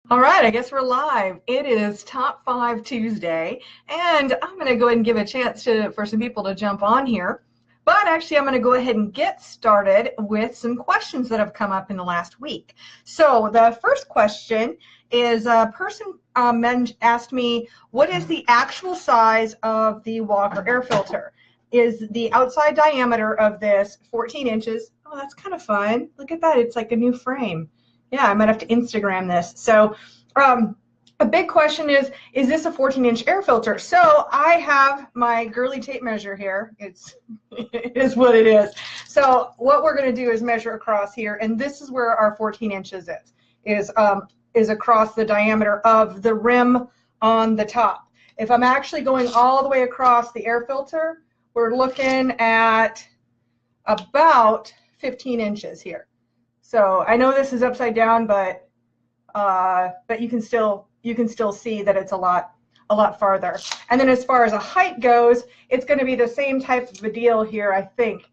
All right, I guess we're live. It is Top 5 Tuesday, and I'm going to go ahead and give a chance for some people to jump on here. But actually, I'm going to go ahead and get started with some questions that have come up in the last week. So the first question is a person asked me, what is the actual size of the Walker air filter? Is the outside diameter of this 14 inches? Oh, that's kind of fun. Look at that. It's like a new frame. Yeah, I might have to Instagram this. So a big question is this a 14-inch air filter? So I have my girly tape measure here. It is what it is. So what we're going to do is measure across here, and this is where our 14 inches is across the diameter of the rim on the top. If I'm actually going all the way across the air filter, we're looking at about 15 inches here. So I know this is upside down, but you can still see that it's a lot farther. And then as far as a height goes, it's going to be the same type of a deal here, I think.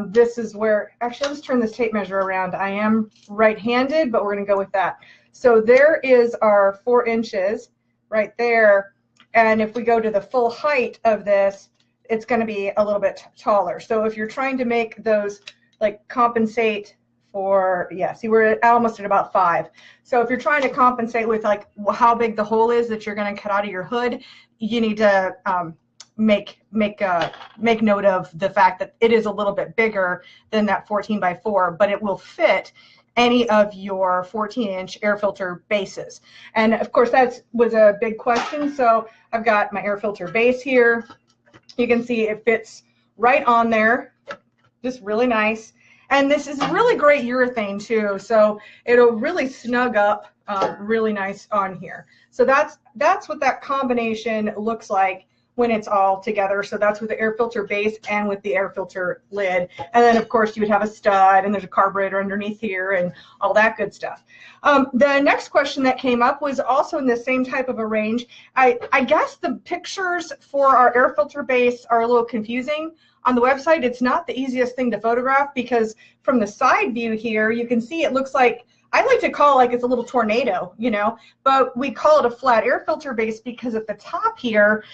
This is where, actually, let's turn this tape measure around. I am right-handed, but we're going to go with that. So there is our 4 inches right there. And if we go to the full height of this, it's going to be a little bit taller. So if you're trying to make those like compensate for, yeah, see, we're almost at about 5. So if you're trying to compensate with like how big the hole is that you're going to cut out of your hood, you need to make note of the fact that it is a little bit bigger than that 14x4, but it will fit any of your 14-inch air filter bases. And of course, that was a big question. So I've got my air filter base here. You can see it fits right on there, just really nice. And this is really great urethane too, so it'll really snug up really nice on here. So that's what that combination looks like when it's all together. So that's with the air filter base and with the air filter lid. And then of course you would have a stud, and there's a carburetor underneath here and all that good stuff. The next question that came up was also in the same type of a range. I guess the pictures for our air filter base are a little confusing. On the website, it's not the easiest thing to photograph because from the side view here, you can see it looks like, I like to call it like it's a little tornado, you know, but we call it a flat air filter base because at the top here,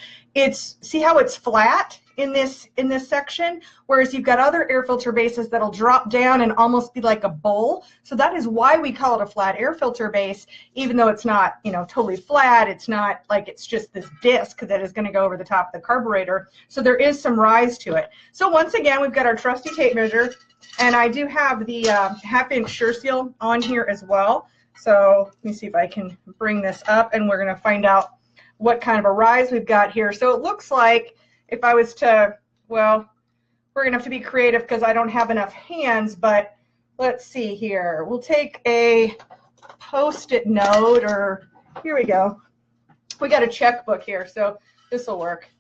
see how it's flat in this section, whereas you've got other air filter bases that'll drop down and almost be like a bowl. So that is why we call it a flat air filter base, even though it's not, you know, totally flat. It's not like it's just this disc that is going to go over the top of the carburetor. So there is some rise to it. So once again, we've got our trusty tape measure, and I do have the half-inch sure seal on here as well. So let me see if I can bring this up, and we're going to find out what kind of a rise we've got here. So it looks like if I was to, well, we're going to have to be creative because I don't have enough hands, but let's see here. We'll take a Post-it note, or here we go. We got a checkbook here, so this will work.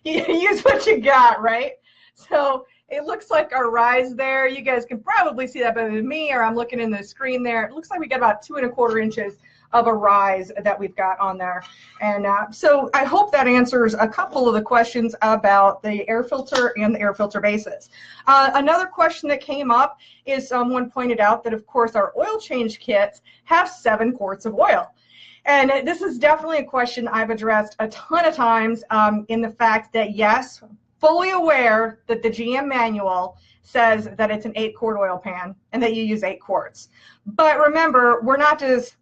You use what you got, right? So it looks like our rise there. You guys can probably see that better than me, or I'm looking in the screen there. It looks like we got about 2¼ inches of a rise that we've got on there. And so I hope that answers a couple of the questions about the air filter and the air filter bases. Another question that came up is someone pointed out that, of course, our oil change kits have 7 quarts of oil. And this is definitely a question I've addressed a ton of times in the fact that, yes, fully aware that the GM manual says that it's an 8-quart oil pan and that you use 8 quarts. But remember, we're not just,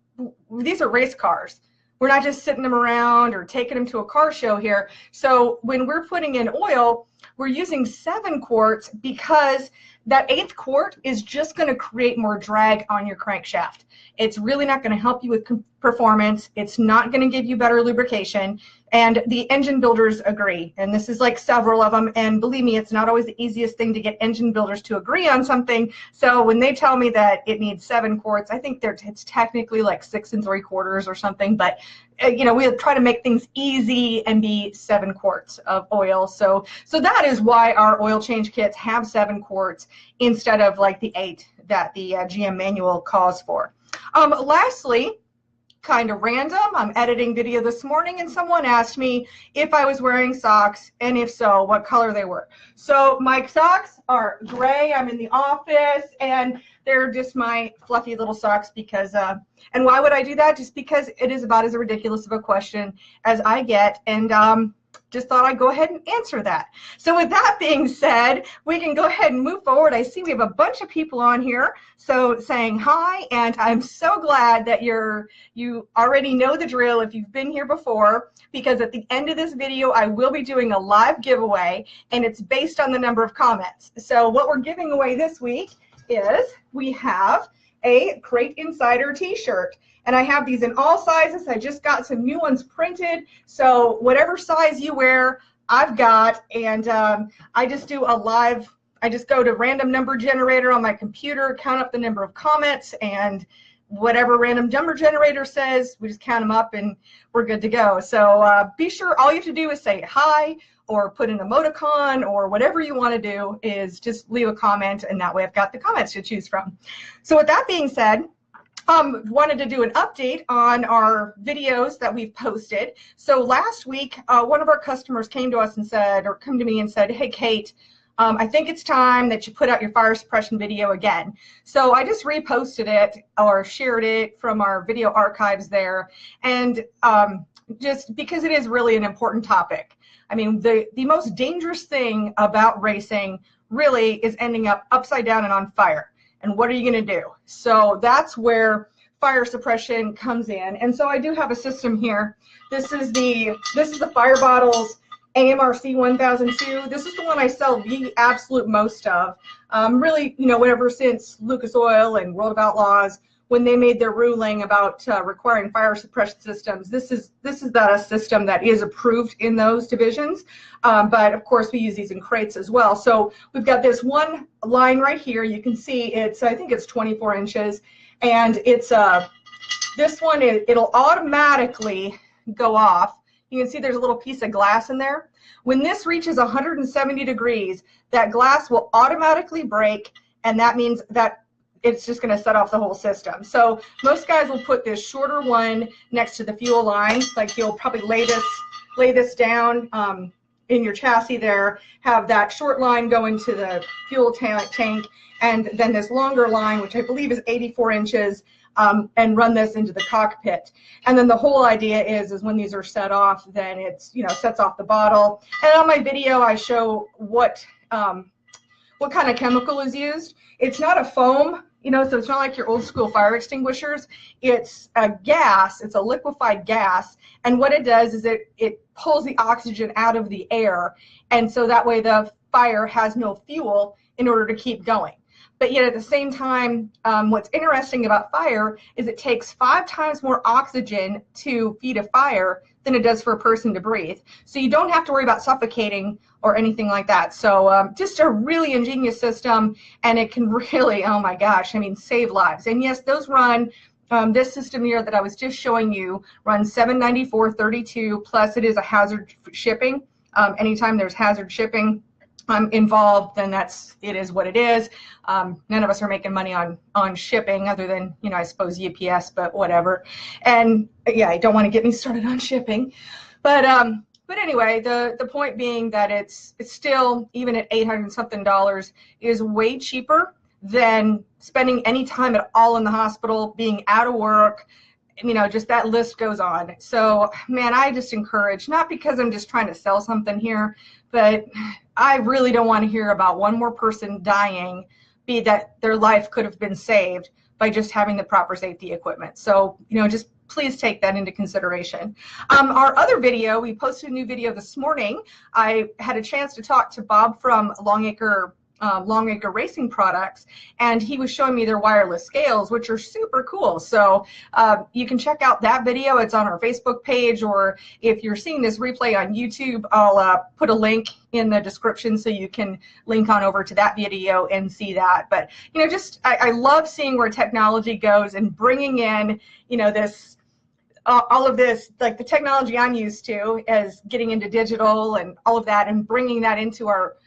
these are race cars. We're not just sitting them around or taking them to a car show here. So when we're putting in oil, we're using 7 quarts because that 8th quart is just going to create more drag on your crankshaft. It's really not going to help you with performance. It's not going to give you better lubrication. And the engine builders agree. And this is like several of them. And believe me, it's not always the easiest thing to get engine builders to agree on something. So when they tell me that it needs 7 quarts, I think it's technically like 6 3/4 or something. But you know, we try to make things easy and be 7 quarts of oil. So that is why our oil change kits have 7 quarts instead of like the 8 that the GM manual calls for. Lastly, kind of random, I'm editing video this morning and someone asked me if I was wearing socks, and if so, what color they were. So my socks are gray. I'm in the office, and They're just my fluffy little socks because, and why would I do that? Just because it is about as ridiculous of a question as I get, and just thought I'd go ahead and answer that. So with that being said, we can go ahead and move forward. I see we have a bunch of people on here, so saying hi, and I'm so glad that you already know the drill if you've been here before, because at the end of this video, I will be doing a live giveaway, and it's based on the number of comments. So what we're giving away this week is we have a Crate Insider t-shirt. And I have these in all sizes. I just got some new ones printed. So whatever size you wear, I've got. And I just do a live, I just go to random number generator on my computer, count up the number of comments, and whatever random number generator says, we just count them up and we're good to go. So be sure, all you have to do is say hi or put an emoticon or whatever you want to do is just leave a comment, and that way I've got the comments to choose from. So with that being said, wanted to do an update on our videos that we've posted. So last week, one of our customers came to us and said, or come to me and said, hey, Kate, I think it's time that you put out your fire suppression video again. So I just reposted it or shared it from our video archives there. And just because it is really an important topic. I mean, the most dangerous thing about racing really is ending up upside down and on fire. And what are you going to do? So that's where fire suppression comes in. And so I do have a system here. This is the Fire Bottles AMRC 1002. This is the one I sell the absolute most of. Really, you know, whenever since Lucas Oil and World of Outlaws, when they made their ruling about requiring fire suppression systems, this is a system that is approved in those divisions. But of course, we use these in crates as well. So we've got this one line right here. You can see it's, I think it's 24 inches, and it's this one, it'll automatically go off. You can see there's a little piece of glass in there. When this reaches 170 degrees, that glass will automatically break, and that means that it's just going to set off the whole system. So most guys will put this shorter one next to the fuel line. Like you'll probably lay this down in your chassis there, have that short line go into the fuel tank, and then this longer line, which I believe is 84 inches, and run this into the cockpit. And then the whole idea is when these are set off, then it's, you know, sets off the bottle. And on my video, I show what kind of chemical is used. It's not a foam, you know, so it's not like your old school fire extinguishers. It's a gas, it's a liquefied gas, and what it does is it pulls the oxygen out of the air, and so that way the fire has no fuel in order to keep going. But yet at the same time, what's interesting about fire is it takes 5 times more oxygen to feed a fire than it does for a person to breathe. So you don't have to worry about suffocating or anything like that. So just a really ingenious system, and it can really, oh my gosh, I mean, save lives. And yes, those run, this system here that I was just showing you runs $794.32, plus it is a hazard shipping. Anytime there's hazard shipping involved, then it is what it is. None of us are making money on shipping other than, you know, I suppose UPS, but whatever. And yeah, I don't want to get me started on shipping, but anyway, the point being that it's still, even at $800 and something, is way cheaper than spending any time at all in the hospital, being out of work. You know, just that list goes on. So man, I just encourage, not because I'm just trying to sell something here, but I really don't want to hear about one more person dying, be that their life could have been saved by just having the proper safety equipment. So, you know, just please take that into consideration. Our other video, we posted a new video this morning. I had a chance to talk to Bob from Longacre Racing Products, and he was showing me their wireless scales, which are super cool. So you can check out that video. It's on our Facebook page, or if you're seeing this replay on YouTube, I'll put a link in the description so you can link on over to that video and see that. But, you know, just I love seeing where technology goes and bringing in, you know, this all of this, like the technology I'm used to as getting into digital and all of that, and bringing that into our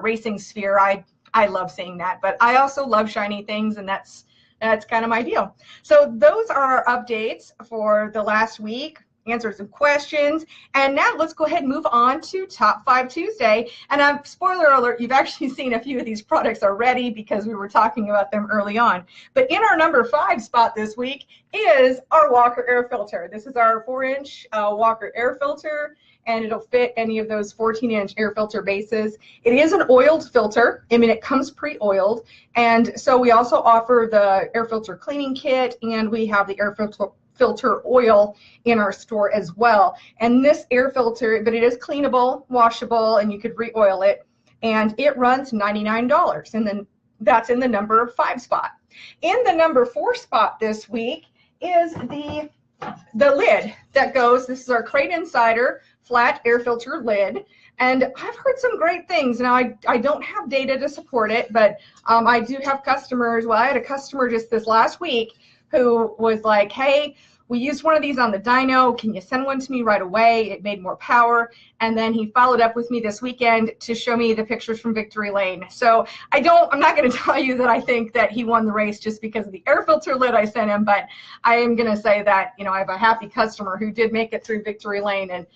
racing sphere. I love seeing that, but I also love shiny things, and that's kind of my deal. So those are our updates for the last week. answer some questions. And now let's go ahead and move on to Top 5 Tuesday. And spoiler alert, you've actually seen a few of these products already because we were talking about them early on. But in our number 5 spot this week is our Walker air filter. This is our 4-inch Walker air filter, and it'll fit any of those 14-inch air filter bases. It is an oiled filter. I mean, it comes pre-oiled. And so we also offer the air filter cleaning kit, and we have the air filter oil in our store as well. And this air filter, but it is cleanable, washable, and you could re-oil it. And it runs $99. And then that's in the number 5 spot. In the number 4 spot this week is the lid that goes. This is our CrateInsider flat air filter lid, and I've heard some great things. Now I don't have data to support it, but I do have customers. Well, I had a customer just this last week who was like, hey, we used one of these on the dyno. Can you send one to me right away? It made more power. And then he followed up with me this weekend to show me the pictures from Victory Lane. So I'm not going to tell you that I think that he won the race just because of the air filter lid I sent him, but I am going to say that, you know, I have a happy customer who did make it through Victory Lane and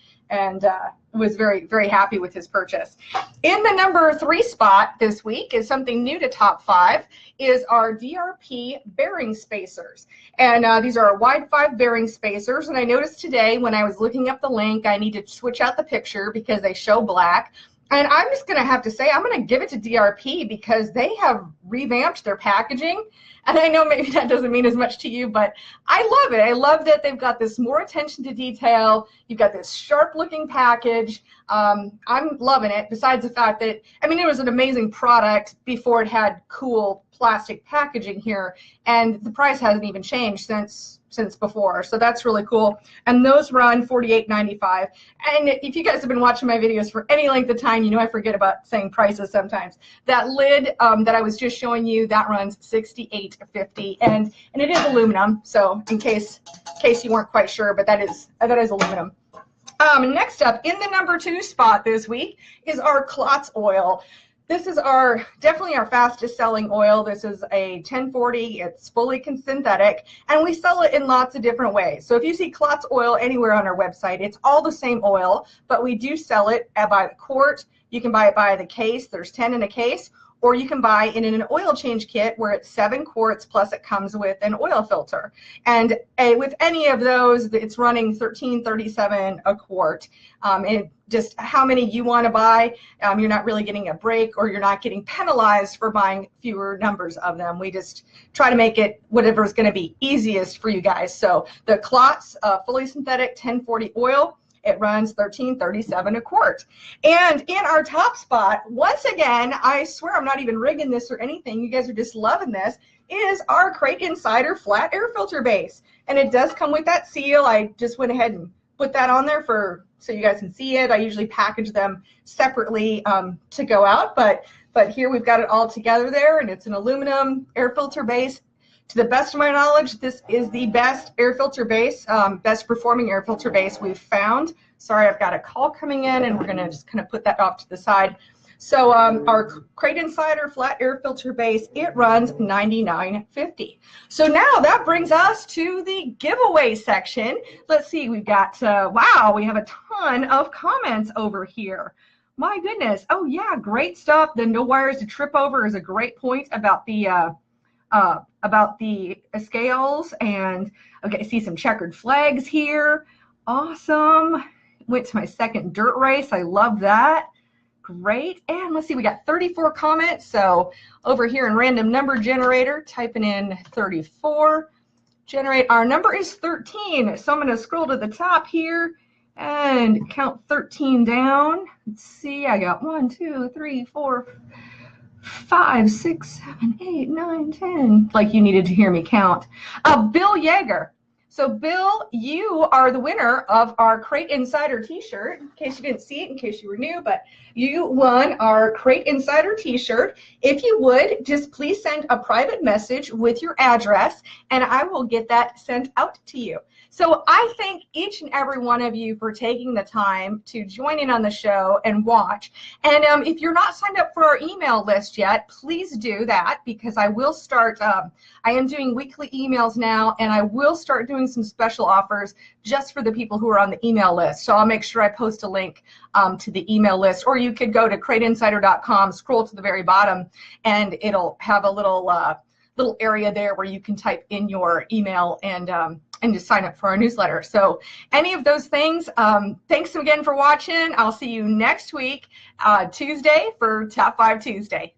was very, very happy with his purchase. In the number 3 spot this week is something new to Top 5, is our DRP bearing spacers. And these are our wide 5 bearing spacers. And I noticed today when I was looking up the link, I need to switch out the picture because they show black. And I'm just going to have to say, I'm going to give it to DRP because they have revamped their packaging. And I know maybe that doesn't mean as much to you, but I love it. I love that they've got this more attention to detail. You've got this sharp looking package. I'm loving it, besides the fact that, I mean, it was an amazing product before it had cool plastic packaging here. And the price hasn't even changed since before, so that's really cool. And those run $48.95. And if you guys have been watching my videos for any length of time, you know I forget about saying prices sometimes. That lid that I was just showing you, that runs $68.50, and it is aluminum. So in case you weren't quite sure, but that is aluminum. Next up, in the number 2 spot this week is our Klotz oil. This is definitely our fastest selling oil. This is a 1040. It's fully synthetic, and we sell it in lots of different ways. So if you see Klotz oil anywhere on our website, it's all the same oil, but we do sell it by the quart. You can buy it by the case. There's 10 in a case, or you can buy it in an oil change kit where it's 7 quarts plus it comes with an oil filter. And with any of those, it's running $13.37 a quart. Just how many you want to buy, you're not really getting a break, or you're not getting penalized for buying fewer numbers of them. We just try to make it whatever is going to be easiest for you guys. So the Klotz fully synthetic 1040 oil, it runs $13.37 a quart. And in our top spot, once again, I swear I'm not even rigging this or anything, you guys are just loving this, is our CrateInsider flat air filter base. And it does come with that seal. I just went ahead and put that on there so you guys can see it. I usually package them separately to go out, but here we've got it all together there, and it's an aluminum air filter base. To the best of my knowledge, this is the best air filter base, best performing air filter base we've found. Sorry, I've got a call coming in, and we're going to just kind of put that off to the side. So our CrateInsider flat air filter base, it runs $99.50. So now that brings us to the giveaway section. Let's see, we've got, wow, we have a ton of comments over here. My goodness. Oh, yeah, great stuff. The no wires to trip over is a great point about the scales. And okay, I see some checkered flags here. Awesome. Went to my second dirt race. I love that. Great. And let's see, we got 34 comments. So over here in random number generator, typing in 34. Generate, our number is 13. So I'm going to scroll to the top here and count 13 down. Let's see, I got 1, 2, 3, 4, 5, 6, 7, 8, 9, 10. Like you needed to hear me count. Bill Yeager. So Bill, you are the winner of our CrateInsider t-shirt. In case you didn't see it, in case you were new, but you won our CrateInsider t-shirt. If you would, just please send a private message with your address, and I will get that sent out to you. So I thank each and every one of you for taking the time to join in on the show and watch. And if you're not signed up for our email list yet, please do that, because I will start, I am doing weekly emails now, and I will start doing doing some special offers just for the people who are on the email list. So I'll make sure I post a link to the email list, or you could go to CrateInsider.com, scroll to the very bottom, and it'll have a little area there where you can type in your email and just sign up for our newsletter. So any of those things, thanks again for watching. I'll see you next week, Tuesday, for Top 5 Tuesday.